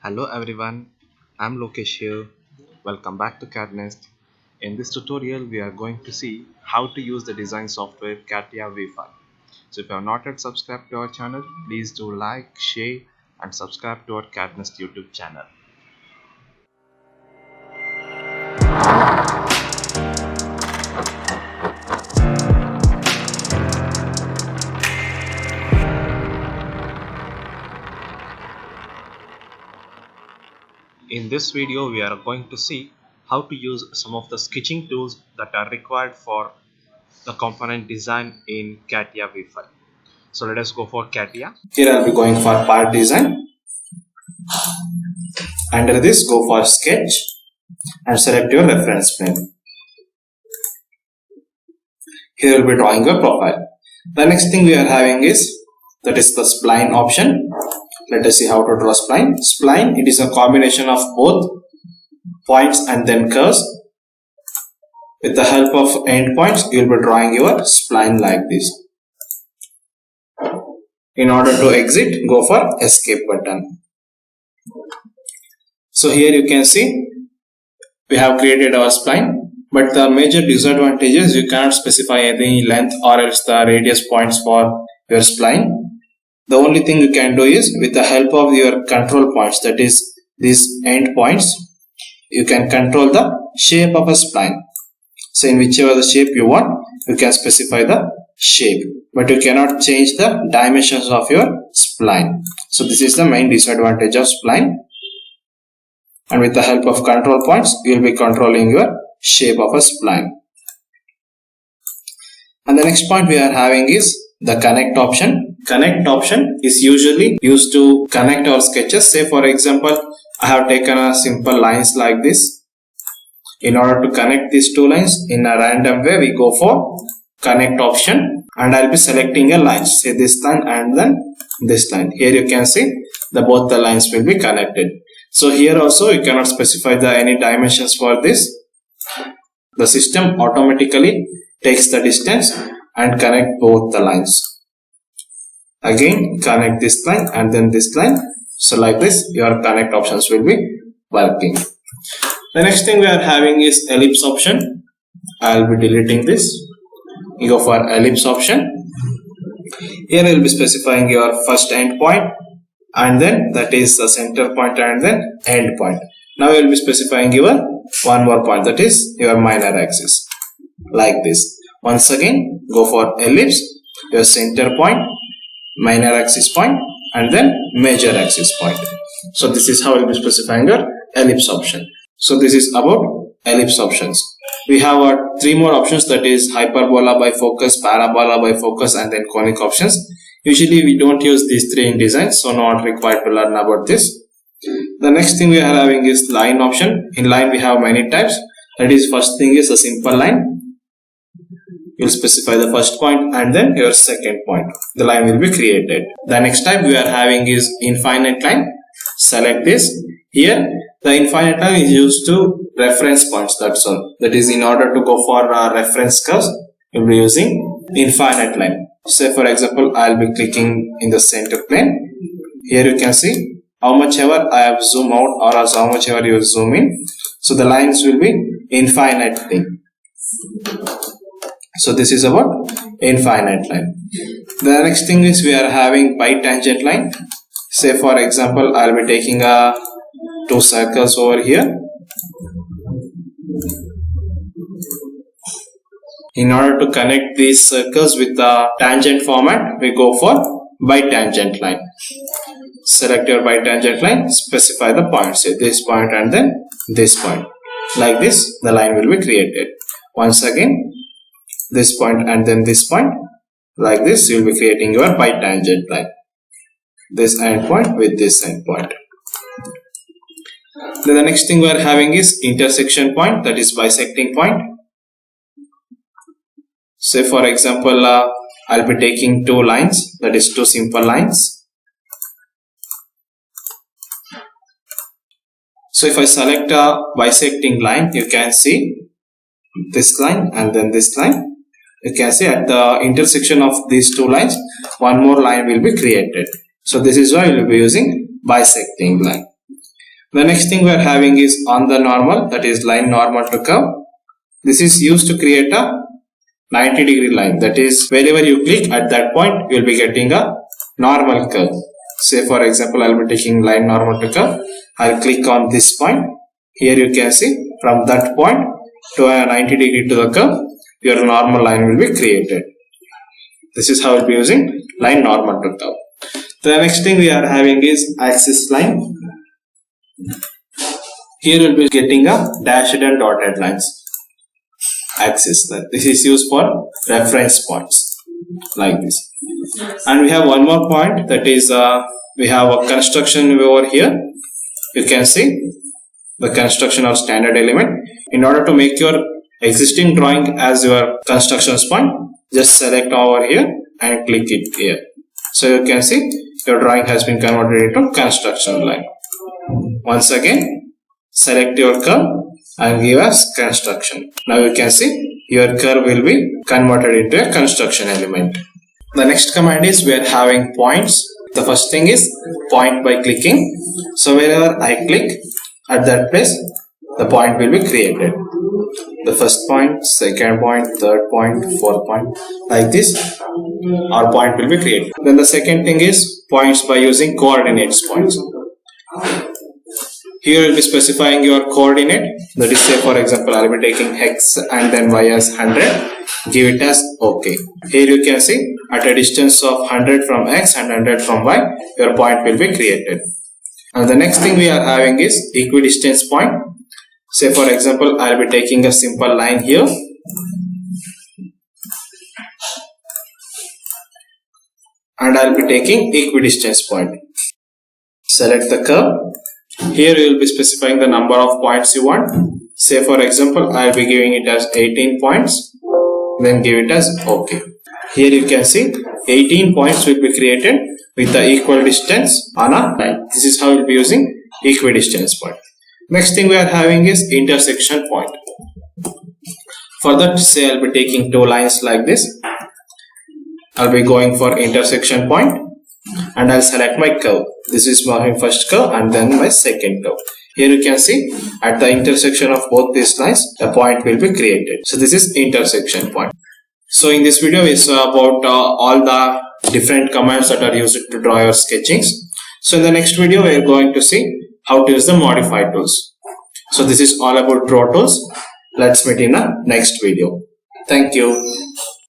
Hello everyone, I'm Lokesh here. Welcome back to CADD Nest. In this tutorial, we are going to see how to use the design software Catia V5. So if you have not yet subscribed to our channel, please do like, share and subscribe to our CADD Nest YouTube channel. In this video, we are going to see how to use some of the sketching tools that are required for the component design in Catia V5. So let us go for Catia. Here I'll be going for part design. Under this, go for sketch and select your reference plane. Here we'll be drawing a profile. The next thing we are having is the spline option. Let us see how to draw spline. Spline, it is a combination of both points and then curves. With the help of endpoints, you will be drawing your spline like this. In order to exit, go for escape button. So here you can see we have created our spline, but the major disadvantage is you cannot specify any length or else the radius points for your spline. The only thing you can do is with the help of your control points, that is these end points, you can control the shape of a spline. So in whichever the shape you want, you can specify the shape, but you cannot change the dimensions of your spline. So this is the main disadvantage of spline. And with the help of control points, you will be controlling your shape of a spline. And the next point we are having is the connect option. Connect option is usually used to connect our sketches. Say for example, I have taken a simple lines like this. In order to connect these two lines in a random way, we go for connect option and I'll be selecting a line. Say this line and then this line. Here you can see both the lines will be connected. So here also you cannot specify any dimensions for this. The system automatically takes the distance and connect both the lines. Again, connect this line and then this line. So like this, your connect options will be working. The next thing we are having is ellipse option. I will be deleting this. You go for ellipse option. Here I will be specifying your first end point and then that is the center point and then end point. Now you will be specifying your one more point, that is your minor axis. Like this. Once again, go for ellipse, your center point, minor axis point and then major axis point. So this is how you will be specifying your ellipse option. So this is about ellipse options. We have three more options, that is hyperbola by focus, parabola by focus and then conic options. Usually we don't use these three in design, so not required to learn about this. The next thing we are having is line option. In line we have many types. That is, first thing is a simple line. You will specify the first point and then your second point. The line will be created. The next type we are having is infinite line. Select this. Here the infinite line is used to reference points, that's all. That is, in order to go for reference curves, you will be using infinite line. Say for example, I will be clicking in the center plane. Here you can see how much ever I have zoom out or as how much ever you zoom in. So the lines will be infinite thing. So this is about infinite line. The next thing is we are having bitangent line. Say for example, I will be taking two circles over here. In order to connect these circles with the tangent format, we go for bitangent line. Select your bitangent line, specify the points, say this point and then this point. Like this, the line will be created. Once again, this point and then this point. Like this, you will be creating your bitangent line. This end point with this end point. Then the next thing we are having is intersection point, that is bisecting point. Say for example, I'll be taking two lines, that is two simple lines. So if I select a bisecting line, you can see this line and then this line. You can see at the intersection of these two lines, one more line will be created. So this is why we will be using bisecting line. The next thing we are having is on the normal, that is line normal to curve. This is used to create a 90-degree line, that is wherever you click at that point you will be getting a normal curve. Say for example, I will be taking line normal to curve. I will click on this point. Here you can see from that point to a 90-degree to the curve, your normal line will be created. This is how we will be using line normal to curve. The next thing we are having is axis line. Here we will be getting a dashed and dotted lines. Axis line. This is used for reference points like this. And we have one more point, that is we have a construction over here. You can see the construction of standard element. In order to make your existing drawing as your construction point, just select over here and click it here. So you can see your drawing has been converted into construction line. Once again, select your curve and give us construction. Now you can see your curve will be converted into a construction element. The next command is we are having points. The first thing is point by clicking. So wherever I click at that place, the point will be created. The first point, second point, third point, fourth point, like this our point will be created. Then the second thing is points by using coordinates points. Here you will be specifying your coordinate, that is say for example I will be taking x and then y as 100, give it as OK. Here you can see at a distance of 100 from x and 100 from y, your point will be created. And the next thing we are having is equidistance point. Say for example I will be taking a simple line here. And I will be taking equidistance point. Select the curve. Here you will be specifying the number of points you want. Say for example I will be giving it as 18 points. Then give it as OK. Here you can see 18 points will be created with the equal distance on a line. This is how we will be using equidistance point. Next thing we are having is intersection point. For that, say I will be taking two lines like this. I will be going for intersection point and I will select my curve. This is my first curve and then my second curve. Here you can see at the intersection of both these lines, a point will be created. So this is intersection point. So in this video we saw about all the different commands that are used to draw your sketchings. So in the next video we are going to see how to use the modify tools. So this is all about draw tools. Let's meet in the next video. Thank you.